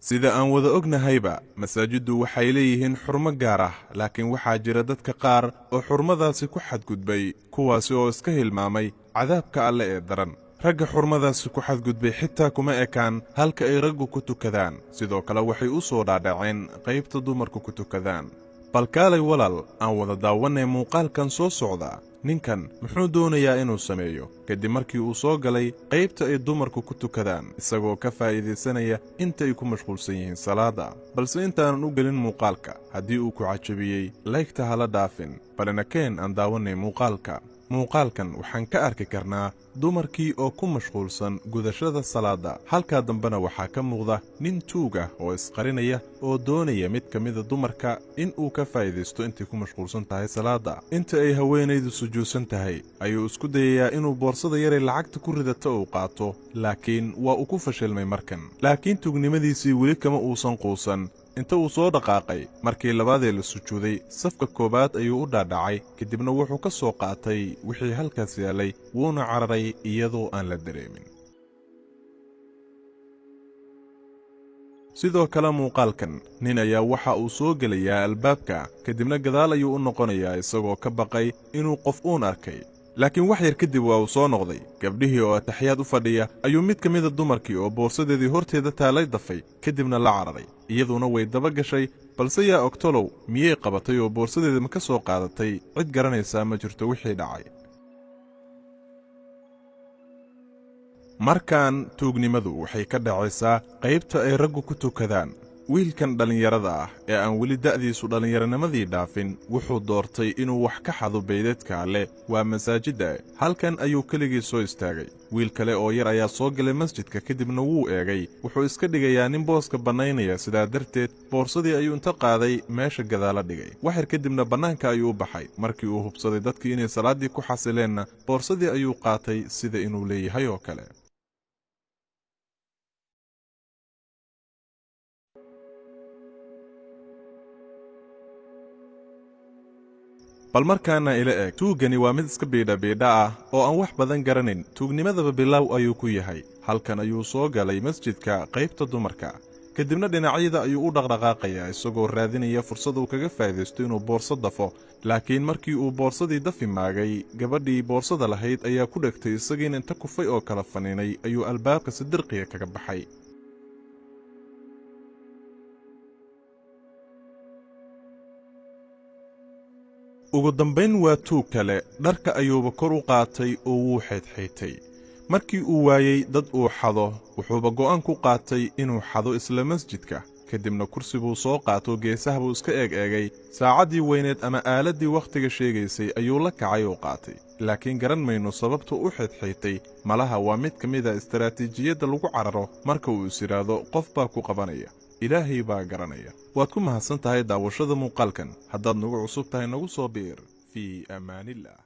sida aan wada ognahayba masaajiddu waxay leeyihiin xurmo gaar ah laakiin waxaa jira dadka qaar oo xurmadaasi ku xadgudbay kuwaasi oo iska hilmaamay cadaabka alle ee daran ragga xurmadaasi ku xadgudbay xitaa kuma ekaan halka ay raggu ku tukadaan sidoo kale waxay u soo dhaadhaceen qaybta dumarku ku tukadaan bal kaalay walaal aan wada daawanay muuqaalkan soo socda ninkan muxuu doonayaa inuu sameeyo kadib markii uu soo galay qaybta ay dumarku ku tukadaan isagoo ka faa'iideysanaya inta ay ku mashquulsan yihiin salaada balse intaanan u gelin muuqaalka haddii uu ku cajabiyey laygta hala dhaafin balina keen aan daawanay muuqaalkan waxaan ka arki karnaa dumarkii oo ku mashquulsan gudashada salaada halka dambena waxaa ka muuqda nin tuug ah oo isqarinaya oo doonaya mid ka mida dumarka in uu ka faa'iideysto intay ku mashquulsan tahay salaada inta ay haweenaydu sujuudsan tahay ayuu isku dayayaa inuu boorsada yaray lacagta ku ridata uu qaato laakiin waa uu ku fashilmay markan laakiin tuugnimadiisii weli kama uusan quusan inta uu soo dhaqaaqay markii labaadee la sujuuday safka koobaad ayuu u dhaadhacay kadibna wuxuu ka soo qaatay wixii halkaas yaalay wuuna cararay iyadoo aan la dareemin sidoo kale muuqaalkan nin ayaa waxa uu soo gelayaa albaabka kadibna gadaal ayuu u noqonayaa isagoo ka baqay inuu qof uun arkay laakiin wax yar kadib waa uu soo noqday gabdhihii oo ataxiyaad u fadhiya ayuu mid ka mida dumarkii oo boorsadeedii horteeda taalay dafay kadibna la cararay iyaduna way daba gashay balse yaa ogtolow miyay qabatay oo boorsadeeda ma ka soo qaadatay cid garanaysaa ma jirto wixii dhacay markaan tuugnimadu waxay ka dhacaysaa qaybta ay raggu ku tukadaan wiilkan dhallinyarada ah ee aan weli da'diisu dhallinyaranimadii dhaafin wuxuu doortay inuu wax ka xado beydadka alle waa masaajidda halkan ayuu keligii soo istaagay wiil kale oo yar ayaa soo galay masjidka kadibna wuu eegay wuxuu iska dhigayaa nin booska bannaynaya sidaa darteed boorsadii ayuu inta qaaday meesha gadaala dhigay wax yar kadibna bannaanka ayuu u baxay markii uu hubsaday dadkii inay salaaddii ku xasileenna boorsadii ayuu qaatay sida inuu leeyahay oo kale bal markaana ila eeg tuugani waa mid iska biidha ah oo aan wax badan garanin tuugnimadaba bilow ayuu ku yahay halkan ayuu soo galay masjidka qaybta dumarka kadibna dhinacyada ayuu u dhaqdhaqaaqayaa isagoo raadinaya fursad uu kaga faa'iideysto inuu boorso dafo laakiin markii uu boorsadii dafi maagay gabadhii boorsada lahayd ayaa ku dhegtay isagiina inta kufay oo kala faniinay ayuu albaabka si dirqiya kaga baxay ugu dambayn waa tuug kale dharka ayuuba kor u qaatay oo wuu xeydxaytay markii uu waayey dad uu xado wuxuuba go'aan ku qaatay inuu xado isla masjidka kadibna kursi buu soo qaato geesaha buu iska eegay saacaddii weyneed ama aaladdii wakhtiga sheegaysay ayuu la kacay oo qaatay laakiin garan mayno sababta u xeydxaytay malaha waa mid ka mida istaraatiijiyadda lagu cararo marka uu is yidhaahdo qof baa ku qabanaya ilaahay baa garanaya waad ku mahadsan tahay daawashada muuqaalkan haddaad nagu cusub tahay nagu soo biir fii amaanillah